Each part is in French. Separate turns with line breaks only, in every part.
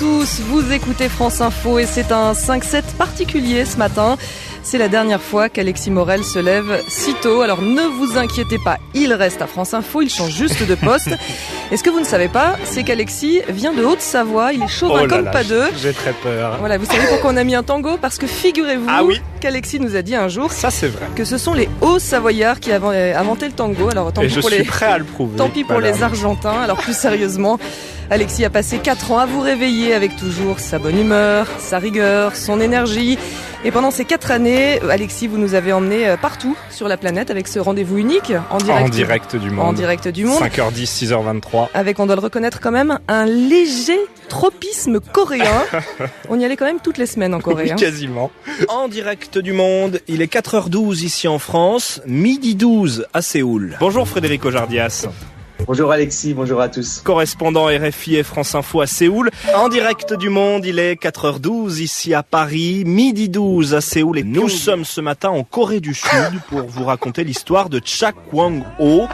tous, vous écoutez France Info et c'est un 5-7 particulier ce matin. C'est la dernière fois qu'Alexis Morel se lève si tôt. Alors ne vous inquiétez pas, il reste à France Info, il change juste de poste. Et ce que vous ne savez pas, c'est qu'Alexis vient de Haute-Savoie, il est chauvin comme pas deux.
J'ai très peur.
Voilà, vous savez pourquoi on a mis un tango ? Parce que figurez-vous qu'Alexis nous a dit un jour
ça, c'est vrai,
que ce sont les Hauts-Savoyards qui avaient inventé le tango. Alors tant
et
pis
je
pour
suis prêt à le prouver.
Tant pis pour les Argentins. Alors plus sérieusement, Alexis a passé 4 ans à vous réveiller avec toujours sa bonne humeur, sa rigueur, son énergie. Et pendant ces 4 années, Alexis, vous nous avez emmenés partout sur la planète avec ce rendez-vous unique en direct du monde.
5h10, 6h23.
Avec, on doit le reconnaître quand même, un léger tropisme coréen. On y allait quand même toutes les semaines en Corée.
Oui, quasiment.
En direct du monde, il est 4h12 ici en France, midi 12 à Séoul.
Bonjour Frédéric Ojardias.
Bonjour Alexis, bonjour à tous.
Correspondant RFI et France Info à Séoul. En direct du monde, il est 4h12 ici à Paris, midi 12 à Séoul. Et nous sommes ce matin en Corée du Sud pour vous raconter l'histoire de Cha Kwang-ho.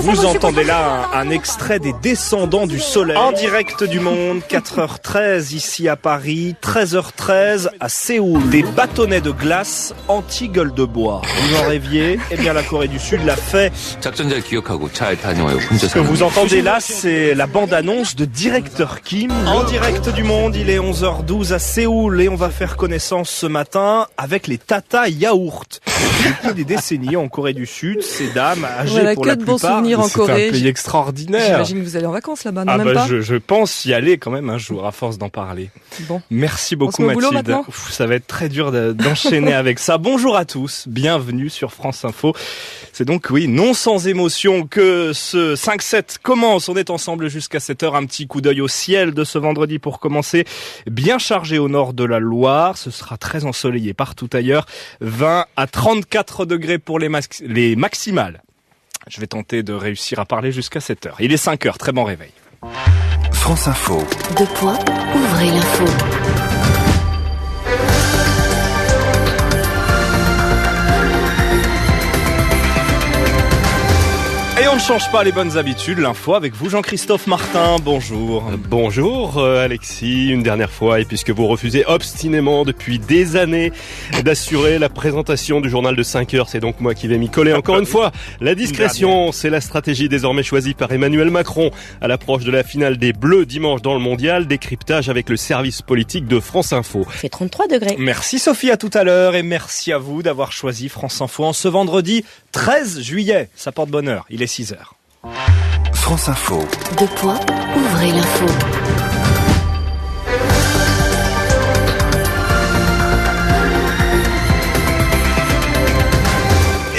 Vous entendez là un extrait des Descendants du Soleil. En direct du monde, 4h13 ici à Paris, 13h13 à Séoul. Des bâtonnets de glace anti-gueule de bois. Vous en rêviez ? Eh bien la Corée du Sud l'a fait. Ce que vous entendez là, c'est la bande-annonce de Directeur Kim. En direct du monde, il est 11h12 à Séoul et on va faire connaissance ce matin avec les Tata Yaourt. Depuis des décennies en Corée du Sud, ces dames âgées pour la
de bons souvenirs en Corée.
C'est un pays extraordinaire.
J'imagine que vous allez en vacances là-bas, non même pas.
Je pense y aller quand même un jour, à force d'en parler.
Bon.
Merci beaucoup Mathilde. Ça va être très dur d'enchaîner avec ça. Bonjour à tous, bienvenue sur France Info. C'est donc, non sans émotion que ce 5-7 commence. On est ensemble jusqu'à 7h. Un petit coup d'œil au ciel de ce vendredi pour commencer. Bien chargé au nord de la Loire. Ce sera très ensoleillé partout ailleurs. 20 à 34 degrés pour les maximales. Je vais tenter de réussir à parler jusqu'à 7h. Il est 5h, très bon réveil.
France Info.
Ouvrez l'info.
Et on ne change pas les bonnes habitudes, l'info avec vous Jean-Christophe Martin, bonjour.
Bonjour Alexis, une dernière fois, et puisque vous refusez obstinément depuis des années d'assurer la présentation du journal de 5 heures, c'est donc moi qui vais m'y coller encore une fois. La discrétion, c'est la stratégie désormais choisie par Emmanuel Macron à l'approche de la finale des Bleus dimanche dans le Mondial. Décryptage avec le service politique de France Info.
Il fait 33 degrés.
Merci Sophie, à tout à l'heure, et merci à vous d'avoir choisi France Info en ce vendredi 13 juillet. Ça porte bonheur, il est 6h.
France Info.
Ouvrez l'info.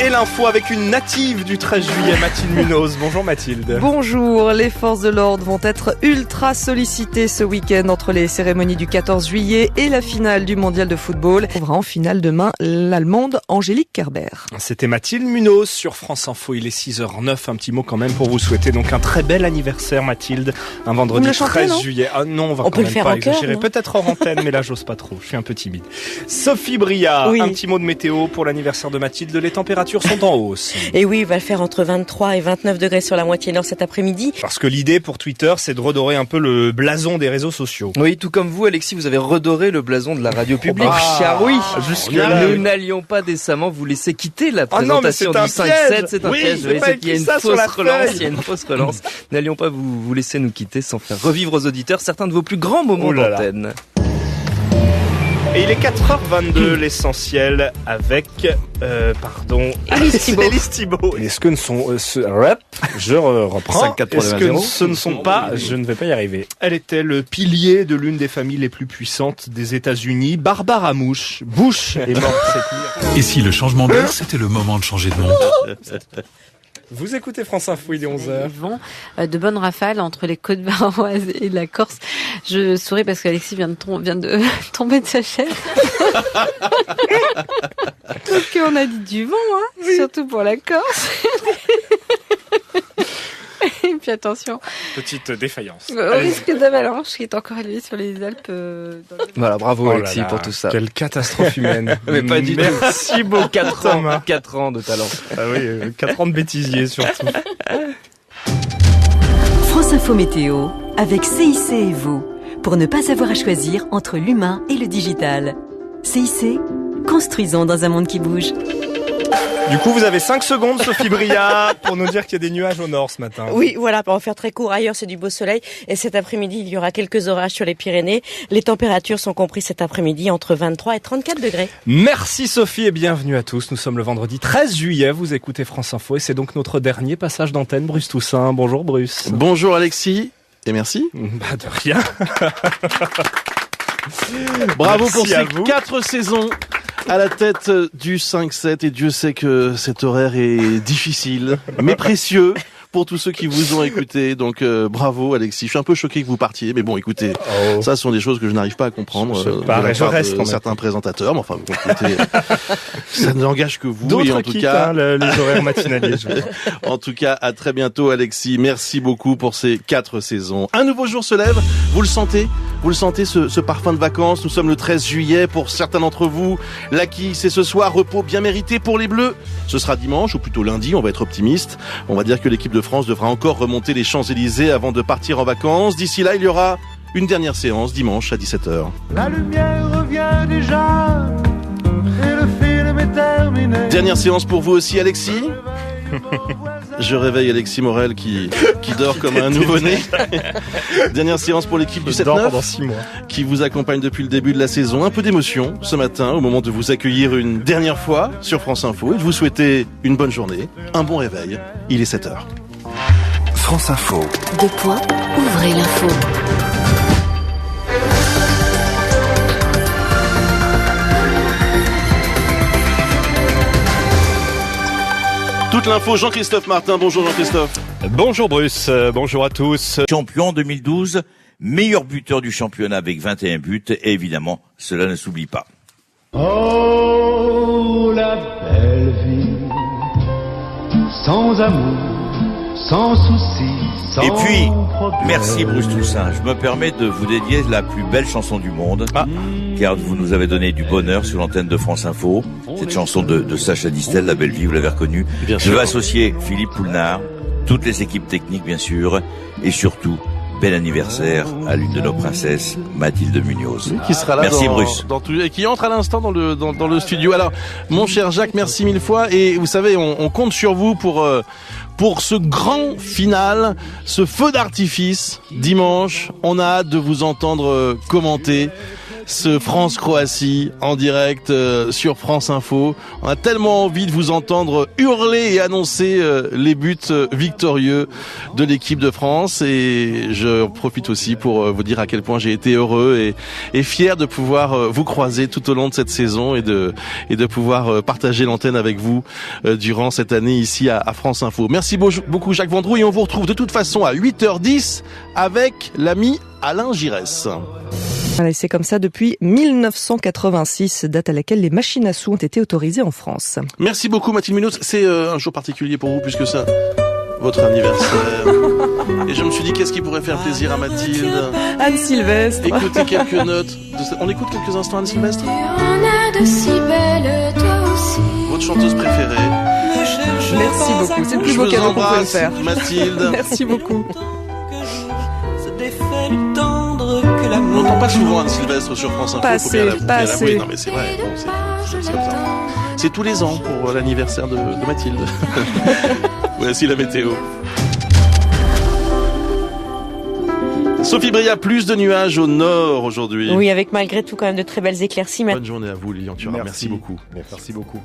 Et l'info avec une native du 13 juillet, Mathilde Munoz. Bonjour Mathilde.
Bonjour, les forces de l'ordre vont être ultra sollicitées ce week-end entre les cérémonies du 14 juillet et la finale du mondial de football. On verra en finale demain l'Allemande Angélique Kerber.
C'était Mathilde Munoz sur France Info, il est 6h09. Un petit mot quand même pour vous souhaiter donc un très bel anniversaire Mathilde, un vendredi 13 juillet. Ah non, on va quand même pas exagérer. Peut-être hors antenne, mais là j'ose pas trop, je suis un peu timide. Sophie Bria, un petit mot de météo pour l'anniversaire de Mathilde. Les températures sont en hausse.
Et oui, il va faire entre 23 et 29 degrés sur la moitié nord cet après-midi.
Parce que l'idée pour Twitter, c'est de redorer un peu le blason des réseaux sociaux.
Oui, tout comme vous, Alexis, vous avez redoré le blason de la radio publique. Car oui, nous n'allions pas décemment vous laisser quitter la présentation du 5-7. C'est un piège. Il y a une fausse relance. N'allions pas vous laisser nous quitter sans faire revivre aux auditeurs certains de vos plus grands moments d'antenne.
Et il est 4h22, l'essentiel avec,
Élise
Thibault.
Est-ce que je reprends.
Est-ce que ce ne sont pas, je ne vais pas y arriver. Elle était le pilier de l'une des familles les plus puissantes des États-Unis, Barbara Bush est morte cette nuit.
Et si le changement d'heure, c'était le moment de changer de monde?
Vous écoutez France Info, il est 11h.
Vent de bonnes rafales entre les côtes baroises et la Corse. Je souris parce qu'Alexis vient de tomber de sa chaise. Parce qu'on a dit du vent, surtout pour la Corse. Et puis attention.
Petite défaillance.
Au risque d'avalanche qui est encore élevé sur les Alpes.
Voilà, bravo Alexis pour tout ça.
Quelle catastrophe humaine.
Mais pas du tout.
Merci beaucoup.
4 ans de talent.
Ah oui, 4 ans de bêtisier surtout.
France Info Météo
avec CIC et vous, pour ne pas avoir à choisir entre l'humain et le digital. CIC, construisons dans un monde qui bouge.
Du coup, vous avez 5 secondes, Sophie Bria, pour nous dire qu'il y a des nuages au nord ce matin.
Oui, voilà, on va faire très court. Ailleurs, c'est du beau soleil. Et cet après-midi, il y aura quelques orages sur les Pyrénées. Les températures sont comprises cet après-midi entre 23 et 34 degrés.
Merci Sophie et bienvenue à tous. Nous sommes le vendredi 13 juillet. Vous écoutez France Info et c'est donc notre dernier passage d'antenne. Bruce Toussaint. Bonjour Bruce.
Bonjour Alexis. Et merci.
Bah de rien.
Bravo pour ces 4 saisons à la tête du 5-7 et Dieu sait que cet horaire est difficile mais précieux pour tous ceux qui vous ont écouté. Donc bravo Alexis. Je suis un peu choqué que vous partiez, mais bon écoutez, ça ce sont des choses que je n'arrive pas à comprendre de la part de certains présentateurs. Mais enfin, écoutez, ça n'engage que vous.
D'autres
et en tout cas,
les horaires matinaliers.
En tout cas, à très bientôt Alexis. Merci beaucoup pour ces 4 saisons. Un nouveau jour se lève. Vous le sentez? Vous le sentez, ce parfum de vacances? Nous sommes le 13 juillet. Pour certains d'entre vous, l'acquis, c'est ce soir. Repos bien mérité pour les Bleus. Ce sera dimanche, ou plutôt lundi. On va être optimiste. On va dire que l'équipe de France devra encore remonter les Champs-Élysées avant de partir en vacances. D'ici là, il y aura une dernière séance dimanche à 17h.
La lumière revient déjà et le film est terminé.
Dernière séance pour vous aussi, Alexis. Je réveille Alexis Morel qui dort comme un nouveau-né. Dernière séance pour l'équipe du 7-9 qui vous accompagne depuis le début de la saison. Un peu d'émotion ce matin au moment de vous accueillir une dernière fois sur France Info et de vous souhaiter une bonne journée, un bon réveil. Il est 7h.
France Info.
Ouvrez l'info.
Toute l'info, Jean-Christophe Martin. Bonjour Jean-Christophe.
Bonjour Bruce, bonjour à tous.
Champion 2012, meilleur buteur du championnat avec 21 buts, et évidemment, cela ne s'oublie pas.
Oh, la belle vie, sans amour, sans soucis, sans
Et puis,
problème.
merci Bruce Toussaint. Je me permets de vous dédier la plus belle chanson du monde, car vous nous avez donné du bonheur sur l'antenne de France Info. Cette chanson de Sacha Distel, La Belle Vie, vous l'avez reconnue. Je vais associer Philippe Poulnard, toutes les équipes techniques bien sûr, et surtout, bel anniversaire à l'une de nos princesses, Mathilde Munoz.
Qui sera là
merci Bruce.
Et qui entre à l'instant dans le studio. Alors, mon cher Jacques, merci 1000 fois. Et vous savez, on compte sur vous pour ce grand final, ce feu d'artifice dimanche. On a hâte de vous entendre commenter ce France-Croatie en direct sur France Info. On a tellement envie de vous entendre hurler et annoncer les buts victorieux de l'équipe de France. Et je profite aussi pour vous dire à quel point j'ai été heureux et fier de pouvoir vous croiser tout au long de cette saison et de pouvoir partager l'antenne avec vous durant cette année ici à France Info. Merci beaucoup Jacques Vendroux et on vous retrouve de toute façon à 8h10 avec l'ami Alain Giresse.
Voilà, c'est comme ça depuis 1986, date à laquelle les machines à sous ont été autorisées en France.
Merci beaucoup Mathilde Munoz. C'est un jour particulier pour vous puisque c'est votre anniversaire. Et je me suis dit qu'est-ce qui pourrait faire plaisir à Mathilde.
Anne Sylvestre.
Écoutez quelques notes. On écoute quelques instants Anne Sylvestre.
On a de si belles, toi aussi.
Votre chanteuse préférée.
Merci beaucoup. C'est le plus beau cadeau qu'on pouvait me faire.
Mathilde.
Merci beaucoup.
On n'entend pas souvent Anne Sylvestre sur France Info.
Pas assez.
Non mais c'est vrai, bon, c'est comme ça. C'est tous les ans pour l'anniversaire de Mathilde. Voici la météo. Sophie Bria, plus de nuages au nord aujourd'hui.
Oui, avec malgré tout quand même de très belles éclaircies.
Bonne journée à vous Lilian Thuram. Merci beaucoup.
Merci beaucoup.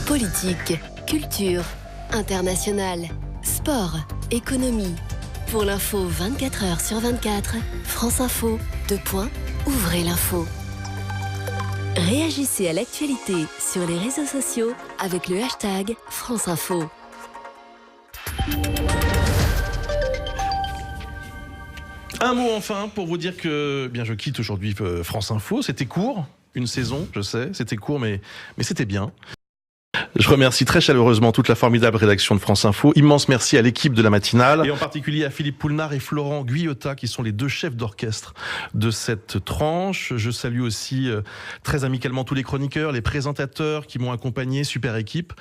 Politique, culture, international, sport, économie. Pour l'info 24h sur 24, France Info, ouvrez l'info. Réagissez à l'actualité sur les réseaux sociaux avec le hashtag France Info.
Un mot enfin pour vous dire que je quitte aujourd'hui France Info. C'était court, une saison, je sais, c'était court mais c'était bien. Je remercie très chaleureusement toute la formidable rédaction de France Info. Immense merci à l'équipe de la matinale et en particulier à Philippe Poulnard et Florent Guyotat qui sont les deux chefs d'orchestre de cette tranche. Je salue aussi très amicalement tous les chroniqueurs, les présentateurs qui m'ont accompagné, super équipe.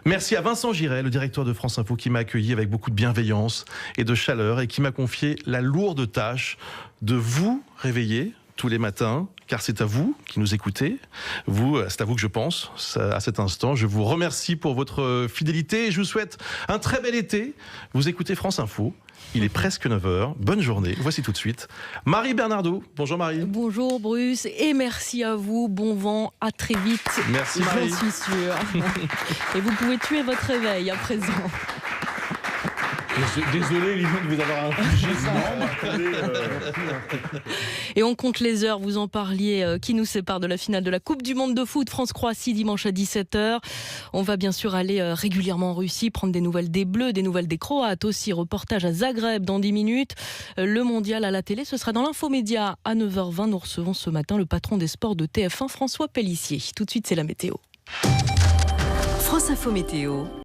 Merci à Vincent Giret, le directeur de France Info qui m'a accueilli avec beaucoup de bienveillance et de chaleur et qui m'a confié la lourde tâche de vous réveiller tous les matins, car c'est à vous qui nous écoutez. C'est à vous que je pense à cet instant. Je vous remercie pour votre fidélité et je vous souhaite un très bel été. Vous écoutez France Info. Il est presque 9h. Bonne journée. Voici tout de suite Marie Bernardo. Bonjour Marie.
Bonjour Bruce et merci à vous. Bon vent, à très vite.
Merci Marie.
J'en suis sûre. Et vous pouvez tuer votre réveil à présent.
Désolé Lino de vous avoir infligé
ça. Et on compte les heures, vous en parliez, qui nous séparent de la finale de la Coupe du Monde de foot France-Croatie dimanche à 17h. On va bien sûr aller régulièrement en Russie, prendre des nouvelles des Bleus, des nouvelles des Croates aussi. Reportage à Zagreb dans 10 minutes. Le mondial à la télé, ce sera dans l'Infomédia à 9h20. Nous recevons ce matin le patron des sports de TF1, François Pellissier. Tout de suite, c'est la météo.
France Info Météo.